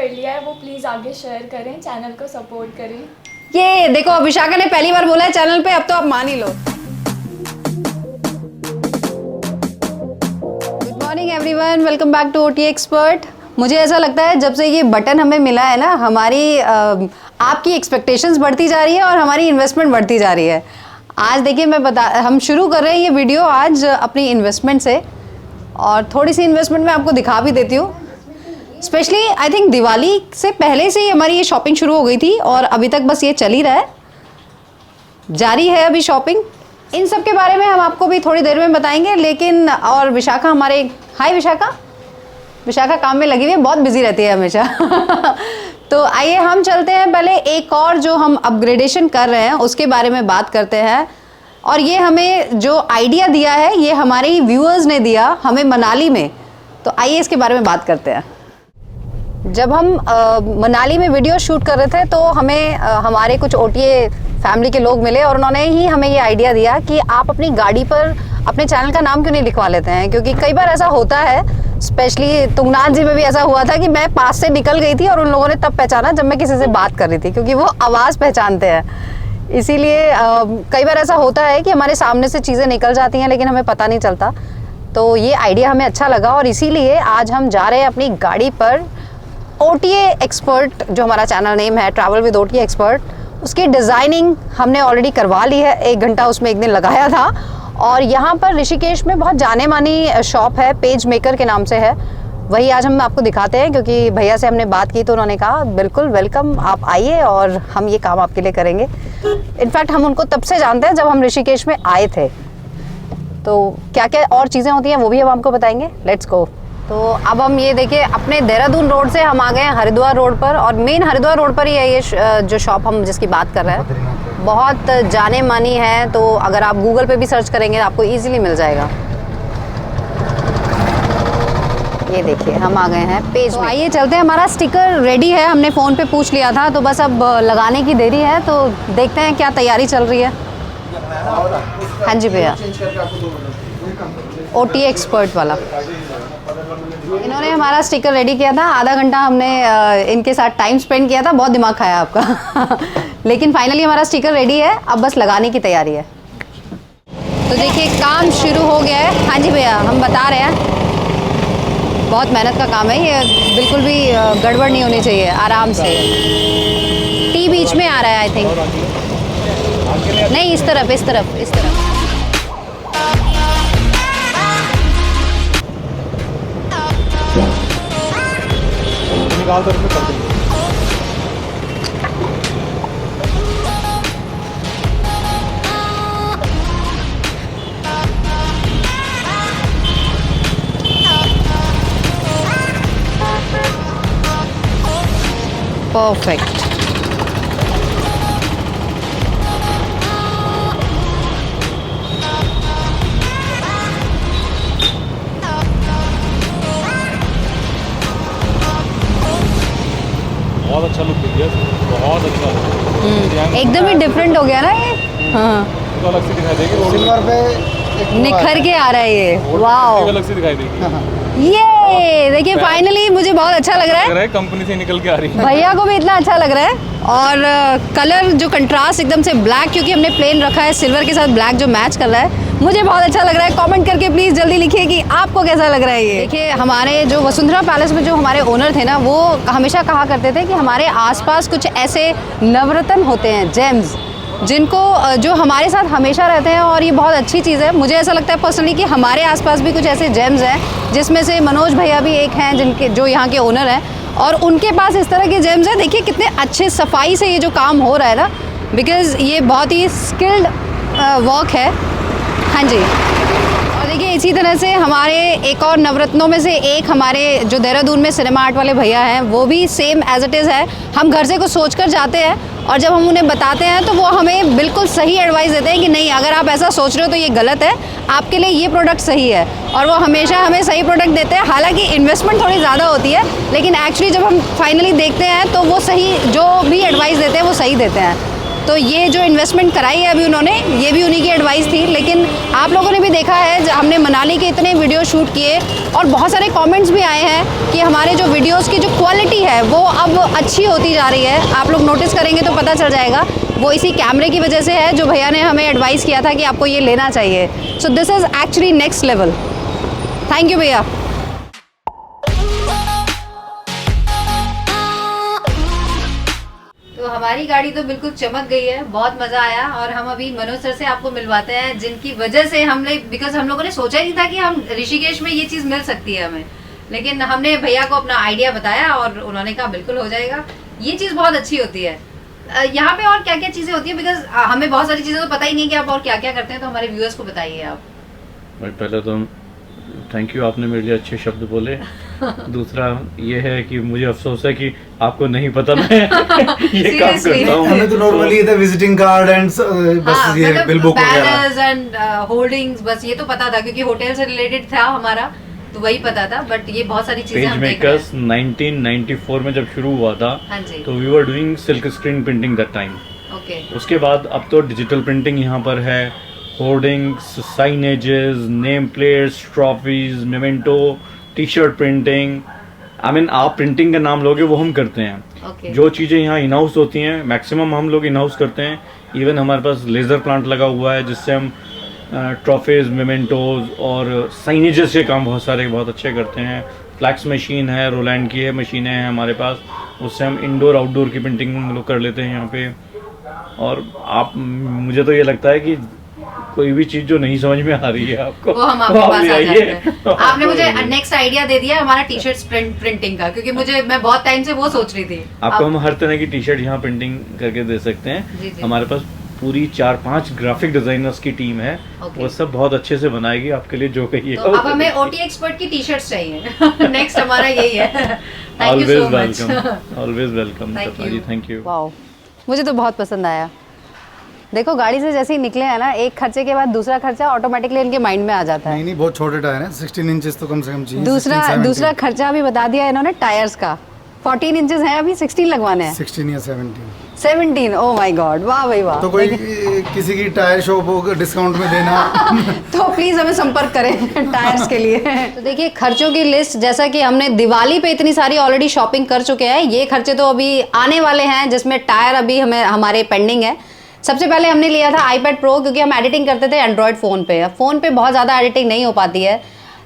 कर लिया है वो प्लीज़ आगे शेयर करें, चैनल को सपोर्ट करें। ये देखो विशाखा ने पहली बार बोला है चैनल पे, अब तो आप मान ही लो। Good morning everyone, welcome back to OT expert. मुझे ऐसा लगता है जब से ये बटन हमें मिला है ना, हमारी आपकी एक्सपेक्टेशंस बढ़ती जा रही है और हमारी इन्वेस्टमेंट बढ़ती जा रही है। आज देखिए हम शुरू कर रहे हैं ये वीडियो आज अपनी इन्वेस्टमेंट से, और थोड़ी सी इन्वेस्टमेंट मैं आपको दिखा भी देती हूँ। स्पेशली आई थिंक दिवाली से पहले से ही हमारी ये शॉपिंग शुरू हो गई थी और अभी तक बस ये चल ही रहा है, जारी है अभी शॉपिंग। इन सब के बारे में हम आपको भी थोड़ी देर में बताएंगे, लेकिन और विशाखा हमारे, हाय विशाखा काम में लगी हुई है, बहुत बिजी रहती है हमेशा। तो आइए हम चलते हैं, पहले एक और जो हम अपग्रेडेशन कर रहे हैं उसके बारे में बात करते हैं। और ये हमें जो आइडिया दिया है ये हमारे ही व्यूअर्स ने दिया हमें मनाली में, तो आइए इसके बारे में बात करते हैं। जब हम मनाली में वीडियो शूट कर रहे थे तो हमें हमारे कुछ ओटीए फैमिली के लोग मिले और उन्होंने ही हमें ये आइडिया दिया कि आप अपनी गाड़ी पर अपने चैनल का नाम क्यों नहीं लिखवा लेते हैं, क्योंकि कई बार ऐसा होता है, स्पेशली तुंगनाथ जी में भी ऐसा हुआ था कि मैं पास से निकल गई थी और उन लोगों ने तब पहचाना जब मैं किसी से बात कर रही थी, क्योंकि वो आवाज़ पहचानते हैं। इसीलिए कई बार ऐसा होता है कि हमारे सामने से चीज़ें निकल जाती हैं लेकिन हमें पता नहीं चलता। तो ये आइडिया हमें अच्छा लगा और इसीलिए आज हम जा रहे हैं अपनी गाड़ी पर ओटीए एक्सपर्ट, जो हमारा चैनल नेम है ट्रैवल विद ओटीए एक्सपर्ट, उसकी डिज़ाइनिंग हमने ऑलरेडी करवा ली है। 1 घंटा उसमें एक दिन लगाया था। और यहाँ पर ऋषिकेश में बहुत जाने मानी शॉप है, पेज मेकर के नाम से है, वही आज हम आपको दिखाते हैं। क्योंकि भैया से हमने बात की तो उन्होंने कहा बिल्कुल वेलकम, आप आइए और हम ये काम आपके लिए करेंगे। इनफैक्ट हम उनको तब से जानते हैं जब हम ऋषिकेश में आए थे। तो क्या क्या और चीज़ें होती हैं वो भी हम आपको बताएंगे, लेट्स गो। तो अब हम ये देखिए अपने देहरादून रोड से हम आ गए हैं हरिद्वार रोड पर, और मेन हरिद्वार रोड पर ही है ये जो शॉप हम जिसकी बात कर रहे हैं, बहुत जाने मानी है। तो अगर आप गूगल पे भी सर्च करेंगे आपको इजीली मिल जाएगा। ये देखिए हम आ गए हैं पेज में। आइए चलते हैं, हमारा स्टिकर रेडी है, हमने फ़ोन पे पूछ लिया था, तो बस अब लगाने की देरी है। तो देखते हैं क्या तैयारी चल रही है। हाँ जी भैया, ओटीए एक्सपर्ट वाला इन्होंने हमारा स्टिकर रेडी किया था। आधा घंटा हमने इनके साथ टाइम स्पेंड किया था, बहुत दिमाग खाया आपका। लेकिन फाइनली हमारा स्टिकर रेडी है, अब बस लगाने की तैयारी है। तो देखिए काम शुरू हो गया है। हाँ जी भैया, हम बता रहे हैं बहुत मेहनत का काम है ये, बिल्कुल भी गड़बड़ नहीं होनी चाहिए, आराम से। टी बीच में आ रहा है आई थिंक, नहीं इस तरफ। निकाल दो, उसमें कर देंगे। परफेक्ट। बहुत अच्छा लुक दे दिया, बहुत अच्छा। एकदम ही डिफरेंट हो गया ना ये। हाँ, तो अलग से दिखाई देगी, सिल्वर पे निखर के आ रहा है ये, वाओ। अलग से दिखाई देगी। ये देखिए फाइनली मुझे बहुत अच्छा लग रहा है, कंपनी से निकल के आ रही है। भैया को भी इतना अच्छा लग रहा है। और कलर जो कंट्रास्ट एकदम से ब्लैक, क्योंकि हमने प्लेन रखा है, सिल्वर के साथ ब्लैक जो मैच कर रहा है, मुझे बहुत अच्छा लग रहा है। कमेंट करके प्लीज़ जल्दी लिखिए कि आपको कैसा लग रहा है ये। देखिए हमारे जो वसुंधरा पैलेस में जो हमारे ओनर थे ना, वो हमेशा कहा करते थे कि हमारे आसपास कुछ ऐसे नवरत्न होते हैं, जेम्स, जिनको जो हमारे साथ हमेशा रहते हैं, और ये बहुत अच्छी चीज़ है। मुझे ऐसा लगता है पर्सनली कि हमारे आसपास भी कुछ ऐसे जेम्स हैं, जिसमें से मनोज भैया भी एक हैं, जिनके जो यहाँ के ओनर हैं, और उनके पास इस तरह के जेम्स हैं। देखिए कितने अच्छे सफाई से ये जो काम हो रहा है ना, बिकॉज़ ये बहुत ही स्किल्ड वर्क है। हाँ जी, और देखिए इसी तरह से हमारे एक और नवरत्नों में से एक हमारे जो देहरादून में सिनेमा आर्ट वाले भैया हैं, वो भी सेम एज इट इज़ है। हम घर से कुछ सोच कर जाते हैं और जब हम उन्हें बताते हैं तो वो हमें बिल्कुल सही एडवाइस देते हैं कि नहीं, अगर आप ऐसा सोच रहे हो तो ये गलत है, आपके लिए ये प्रोडक्ट सही है। और वो हमेशा हमें सही प्रोडक्ट देते हैं। हालांकि इन्वेस्टमेंट थोड़ी ज़्यादा होती है, लेकिन एक्चुअली जब हम फाइनली देखते हैं तो वो सही, जो भी एडवाइस देते हैं वो सही देते हैं। तो ये जो इन्वेस्टमेंट कराई है अभी उन्होंने, ये भी उन्हीं की एडवाइस थी। लेकिन आप लोगों ने भी देखा है हमने मनाली के इतने वीडियो शूट किए और बहुत सारे कमेंट्स भी आए हैं कि हमारे जो वीडियोस की जो क्वालिटी है वो अब अच्छी होती जा रही है। आप लोग नोटिस करेंगे तो पता चल जाएगा, वो इसी कैमरे की वजह से है जो भैया ने हमें एडवाइस किया था कि आपको ये लेना चाहिए। So this is actually next level. Thank you भैया। तो हमारी गाड़ी तो बिल्कुल चमक गई है, बहुत मजा आया। और हम अभी मनोज सर से आपको मिलवाते हैं, जिनकी वजह से हमने, बिकॉज हम लोगों ने सोचा ही नहीं था कि हम ऋषिकेश में ये चीज मिल सकती है हमें, लेकिन हमने भैया को अपना आइडिया बताया और उन्होंने कहा बिल्कुल हो जाएगा। ये चीज बहुत अच्छी होती है। यहाँ पे और क्या क्या चीजें होती है, बिकॉज हमें बहुत सारी चीजें तो पता ही नहीं कि आप और क्या क्या करते हैं, तो हमारे व्यूअर्स को बताइए आप। भाई पहले तो थैंक यू, आपने मेरे लिए अच्छे शब्द बोले। दूसरा ये है कि मुझे अफसोस है कि आपको नहीं पता मैं ये काम करता हूँ। हमें तो नॉर्मली ये विजिटिंग कार्ड एंड बस ये bill book banners and hoardings, बस ये तो पता था क्योंकि होटल से रिलेटेड था हमारा, तो वही पता था। बट ये बहुत सारी चीजें हम देख रहे हैं। पेज मेकर्स 1994 में जब शुरू हुआ था, हाँ जी। तो we were doing silk screen printing that time. Okay. उसके बाद अब तो डिजिटल प्रिंटिंग यहाँ पर है, hoardings, signages, name plates, trophies, memento, T shirt printing. I mean आप प्रिंटिंग का नाम लोगे वो हम करते हैं। Okay. जो चीजें यहाँ इन हाउस होती हैं मैक्सिमम हम लोग इन हाउस करते हैं। इवन हमारे पास लेजर प्लांट लगा हुआ है जिससे हम ट्रॉफीज, मेमेंटोज और साइनेजेस के काम बहुत सारे बहुत अच्छे करते हैं। फ्लैक्स मशीन है, रोलैंड की है मशीनें हैं हमारे पास, उससे हम इंडोर आउटडोर की प्रिंटिंग हम लोग कर लेते हैं यहाँ पे। और आप, मुझे तो ये लगता है कि कोई भी चीज जो नहीं समझ में आ रही है आपको, वो हम आपके आप पास ले आ आइए। जाते हैं। आपने मुझे नेक्स्ट आइडिया दे दिया हमारा टी शर्ट प्रिंटिंग का, क्योंकि मैं बहुत टाइम से वो सोच रही थी। आपको हम हर तरह की टी शर्ट यहाँ प्रिंटिंग करके दे सकते हैं। जी, जी। हमारे पास पूरी 4-5 ग्राफिक डिजाइनर्स की टीम है। Okay. वो सब बहुत अच्छे से बनाएगी आपके लिए जो कहिए। तो अब हमें ओटी एक्सपर्ट की टी शर्ट्स चाहिए। नेक्स्ट हमारा यही है। Thank you always so much. Welcome, always welcome Thank सपना जी, you. Thank you. वाओ, मुझे तो बहुत पसंद आया। देखो गाड़ी से जैसे ही निकले हैं ना, एक खर्चे के बाद दूसरा खर्चा ऑटोमेटिकली इनके माइंड में आ जाता है। नहीं बहुत छोटे टायर हैं, 16 इंचेस तो कम से कम चाहिए। दूसरा खर्चा भी बता दिया इन्होंने टायर्स का। 14 इंचेस है, अभी 16 लगवाने हैं। 16 या 17, ओह माय गॉड, वाह भाई वाह। तो कोई किसी की टायर शॉप हो डिस्काउंट में देना तो प्लीज हमें संपर्क करें टायर्स के लिए। तो देखिए खर्चों की लिस्ट, जैसा कि हमने दिवाली पे इतनी सारी ऑलरेडी शॉपिंग कर चुके हैं, ये खर्चे तो अभी आने वाले हैं जिसमें टायर अभी हमारे पेंडिंग है। सबसे पहले हमने लिया था iPad Pro, क्योंकि हम एडिटिंग करते थे एंड्रॉयड फ़ोन पे। फ़ोन पे बहुत ज़्यादा एडिटिंग नहीं हो पाती है।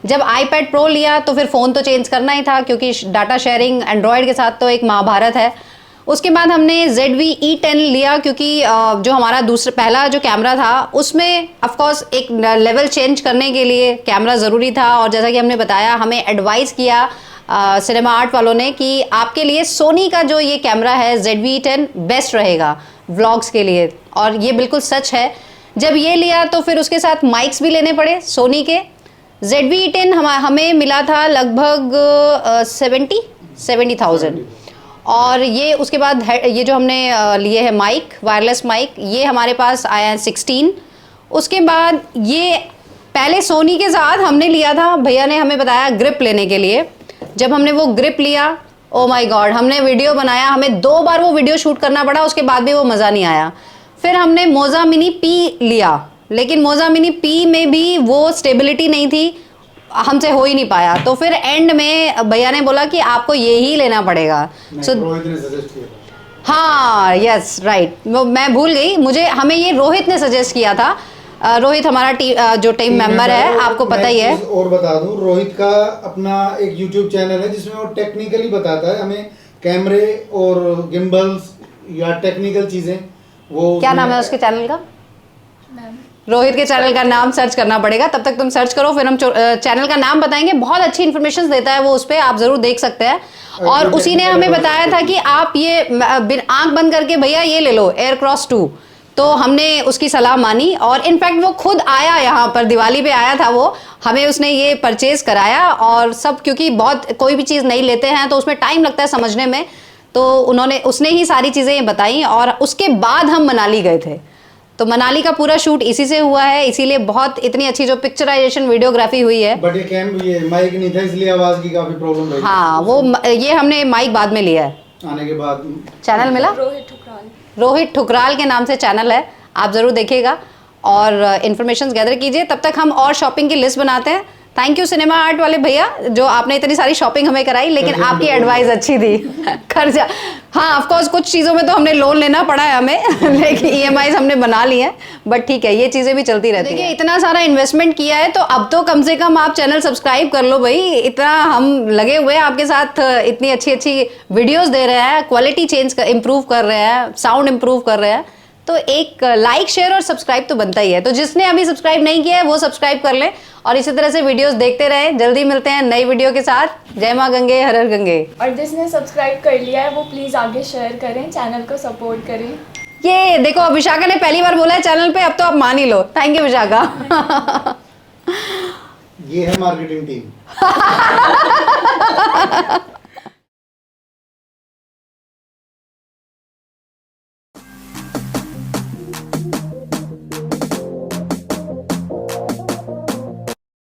जब iPad Pro लिया तो फिर फ़ोन तो चेंज करना ही था, क्योंकि डाटा शेयरिंग एंड्रॉयड के साथ तो एक महाभारत है। उसके बाद हमने ZV E10 लिया, क्योंकि जो हमारा पहला जो कैमरा था उसमें ऑफकोर्स एक लेवल चेंज करने के लिए कैमरा ज़रूरी था। और जैसा कि हमने बताया, हमें एडवाइस किया सिनेमा आर्ट वालों ने कि आपके लिए सोनी का जो ये कैमरा है ZV E10 बेस्ट रहेगा व्लॉग्स के लिए, और ये बिल्कुल सच है। जब ये लिया तो फिर उसके साथ माइक्स भी लेने पड़े सोनी के। ZV E10 हमें मिला था लगभग 70,000, और ये उसके बाद ये जो हमने लिए है माइक, वायरलेस माइक, ये हमारे पास आया है 16। उसके बाद ये पहले सोनी के साथ हमने लिया था, भैया ने हमें बताया ग्रिप लेने के लिए। जब हमने वो ग्रिप लिया, ओ माय गॉड, हमने वीडियो बनाया, हमें 2 बार वो वीडियो शूट करना पड़ा, उसके बाद भी वो मज़ा नहीं आया। फिर हमने मोजा मिनी P लिया, लेकिन मोजा मिनी P में भी वो स्टेबिलिटी नहीं थी, हमसे हो ही नहीं पाया। तो फिर एंड में भैया ने बोला कि आपको ये ही लेना पड़ेगा। सो हाँ, यस राइट, मैं भूल गई, हमें ये रोहित ने सजेस्ट किया था। रोहित हमारा जो टीम मेंबर है, आपको पता ही है। और बता दूं, रोहित का अपना एक YouTube चैनल है जिसमें वो टेक्निकली बताता है हमें कैमरे और गिम्बल्स या टेक्निकल चीजें। वो क्या नाम है उसके चैनल का? रोहित के चैनल का नाम सर्च करना पड़ेगा, तब तक तुम सर्च करो, फिर हम चैनल का नाम बताएंगे। बहुत अच्छी इन्फॉर्मेशन देता है वो, उस पर आप जरूर देख सकते हैं। और उसी ने हमें बताया था कि आप ये आंख बंद करके भैया ये ले लो एयरक्रॉस 2, तो हमने उसकी सलाह मानी। और इनफैक्ट वो खुद आया, यहाँ पर दिवाली पे आया था वो, हमें उसने ये परचेज कराया और सब, क्योंकि बहुत कोई भी चीज़ नहीं लेते हैं तो उसमें टाइम लगता है समझने में, तो उसने ही सारी चीज़ें बताई। और उसके बाद हम मनाली गए थे, तो मनाली का पूरा शूट इसी से हुआ है, इसीलिए बहुत इतनी अच्छी जो पिक्चराइजेशन वीडियोग्राफी हुई है। बट ये माइक नहीं था, इसलिए आवाज की काफी प्रॉब्लम रही। हाँ, वो ये हमने माइक बाद में लिया है, आने के बाद। चैनल मिला, रोहित ठुकराल के नाम से चैनल है, आप ज़रूर देखिएगा। और इन्फॉर्मेशन गैदर कीजिए। तब तक हम और शॉपिंग की लिस्ट बनाते हैं। थैंक यू सिनेमा आर्ट वाले भैया, जो आपने इतनी सारी शॉपिंग हमें कराई, लेकिन आपकी एडवाइस अच्छी थी। खर्चा, हाँ ऑफ कोर्स कुछ चीज़ों में तो हमने लोन लेना पड़ा है हमें, लेकिन EMIs हमने बना ली हैं, बट ठीक है, ये चीज़ें भी चलती रहती हैं। देखिए इतना सारा इन्वेस्टमेंट किया है तो अब तो कम से कम आप चैनल सब्सक्राइब कर लो भाई। इतना हम लगे हुए हैं आपके साथ, इतनी अच्छी अच्छी वीडियोस दे रहे हैं, क्वालिटी इम्प्रूव कर रहे हैं, साउंड इम्प्रूव कर रहे हैं, तो एक लाइक शेयर और सब्सक्राइब तो बनता ही है। तो जिसने अभी सब्सक्राइब नहीं किया है वो सब्सक्राइब कर लें और इसी तरह से वीडियोस देखते रहें। जल्दी मिलते हैं नई वीडियो के साथ। जय माँ गंगे, हर हर गंगे। और जिसने सब्सक्राइब कर लिया है वो प्लीज़ आगे शेयर करें, चैनल को सपोर्ट करें। ये देखो विशाखा ने पहली बार बोला है चैनल पे, अब तो आप मान ही लो। Thank you Vishakha. ये है मार्केटिंग टीम।